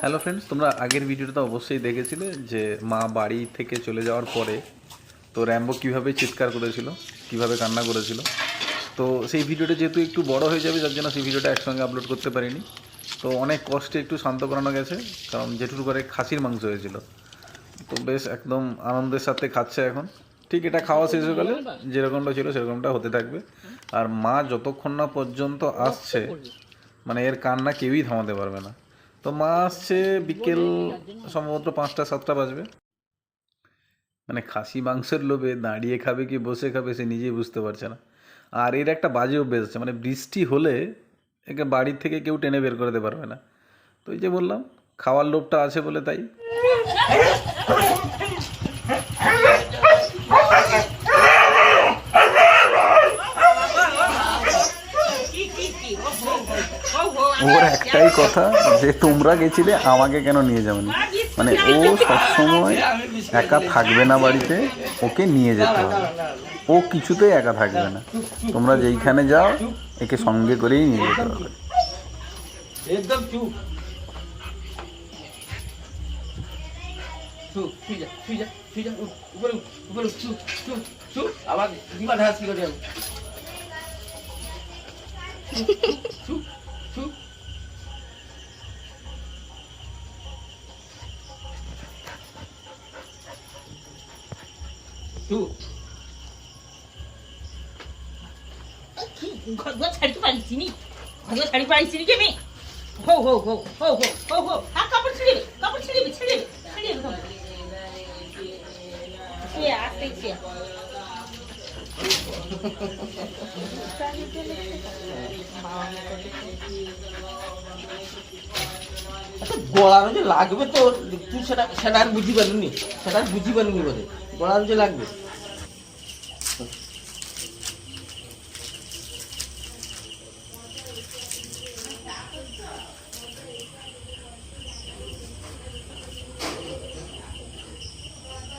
Hello friends, তোমরা আগের ভিডিওটা অবশ্যই দেখেছিলে যে মা বাড়ি থেকে চলে যাওয়ার পরে তো র্যাম্বো কীভাবে চিৎকার করেছিল, কীভাবে কান্না করেছিল। তো সেই ভিডিওটা যেহেতু একটু বড় হয়ে যাবে, যার জন্য সেই ভিডিওটা একসঙ্গে আপলোড করতে পারিনি। তো অনেক কষ্টে একটু শান্ত করানো গেছে, কারণ জেঠুর ঘরে খাসির মাংস হয়েছিল। তো বেশ একদম আনন্দের সাথে খাচ্ছে এখন। ঠিক এটা খাওয়া শেষ হয়ে গেলে যেরকমটা ছিল সেরকমটা হতে থাকবে। আর মা যতক্ষণ না পর্যন্ত আসছে, মানে এর কান্না কেউই থামাতে পারবে না। তো মা আসছে বিকেল সম্ভবত 5টা-7টা বাজবে। মানে খাসি মাংসের লোভে দাঁড়িয়ে খাবে কি বসে খাবে সে নিজেই বুঝতে পারছে না। আর এর একটা বাজে অভ্যেস আছে, মানে বৃষ্টি হলে একে বাড়ির থেকে কেউ টেনে বের করতে পারবে না। তো এই যে বললাম, খাওয়ার লোভটা আছে বলে তাই। ওর একটাই কথা যে তোমরা গেছিলে আমাকে কেন নিয়ে যাওনি। মানে ও সবসময় একা থাকবে না বাড়িতে, ওকে নিয়ে যেতে হবে। ও কিছুতেই একা থাকবে না, তোমরা যেইখানে যাও একে সঙ্গে করেই নিয়ে যেতে হবে। একদম চুপ চুপ তুই যা উপরে উপরে চুপ চুপ চুপ আবার দিবা ঢাস কি করে চুপ চুপ চুপ কি ঘর ছাড়তে পারিস নি, ঘর ছাড়তে পারিস নি কেমে? হো হো হো হো হো হো হো আর কাপড় ছিড়ে ছিড়ে সে আসতে সে গলার যে লাগবে তো তুই সেটা আর বুঝি পারবি বোধে গলার যে লাগবে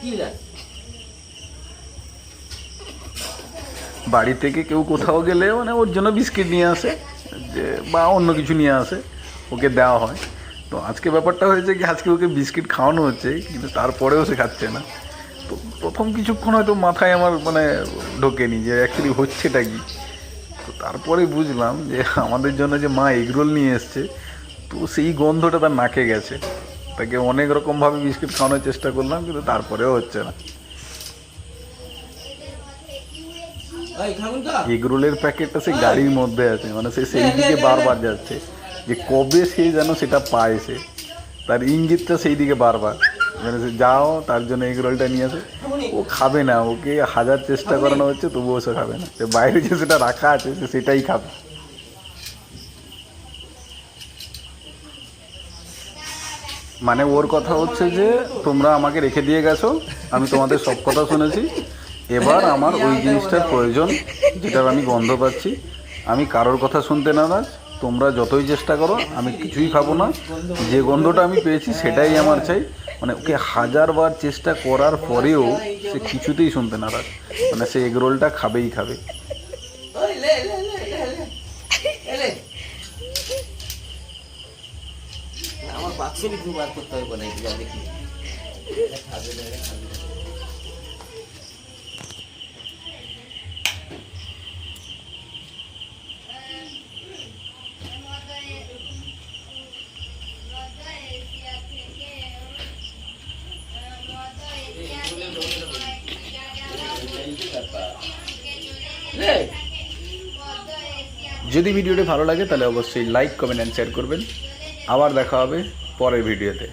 কি লাগে বাড়ি থেকে কেউ কোথাও গেলে মানে ওর জন্য বিস্কিট নিয়ে আসে, যে বা অন্য কিছু নিয়ে আসে, ওকে দেওয়া হয়। তো আজকে ব্যাপারটা হয়েছে কি, আজকে ওকে বিস্কিট খাওয়ানো হচ্ছে কিন্তু তারপরেও সে খাচ্ছে না। তো প্রথম কিছুক্ষণ হয়তো মাথায় আমার মানে ঢোকেনি যে অ্যাকচুয়ালি হচ্ছেটা কি। তো তারপরে বুঝলাম যে আমাদের জন্য যে মা এগরোল নিয়ে এসছে, তো সেই গন্ধটা তার নাকে গেছে। তাকে অনেক রকমভাবে বিস্কিট খাওয়ানোর চেষ্টা করলাম কিন্তু তারপরেও হচ্ছে না। এগরোলের প্যাকেটটা সে গাড়ির মধ্যে আছে, মানে সে সেই দিকে বারবার যাচ্ছে যে কবে সে যেন সেটা পায়। সে তার ইঙ্গিতটা সেই দিকে বারবার, মানে সে যাও তার জন্য এগরোলটা নিয়ে আসে। ও খাবে না, ওকে হাজার চেষ্টা করানো হচ্ছে তবুও সে খাবে না। সে বাইরে যে সেটা রাখা আছে সে সেটাই খাবে। মানে ওর কথা হচ্ছে যে তোমরা আমাকে রেখে দিয়ে গেছো, আমি তোমাদের সব কথা শুনেছি, এবার আমার ওই জিনিসটার প্রয়োজন যেটার আমি গন্ধ পাচ্ছি। আমি কারোর কথা শুনতে নারাজ, তোমরা যতই চেষ্টা করো আমি কিছুই খাবো না, যে গন্ধটা আমি পেয়েছি সেটাই আমার চাই। মানে ওকে হাজারবার চেষ্টা করার পরেও সে কিছুতেই শুনতে নারাজ, মানে সে এগরোলটা খাবেই খাবে। আমার বাক্সে কিছু বার করতে হবে না দেখি যদি ভিডিওটি ভালো লাগে তাহলে অবশ্যই লাইক, কমেন্ট অ্যান্ড শেয়ার করবেন। আবার দেখা হবে পরের ভিডিওতে।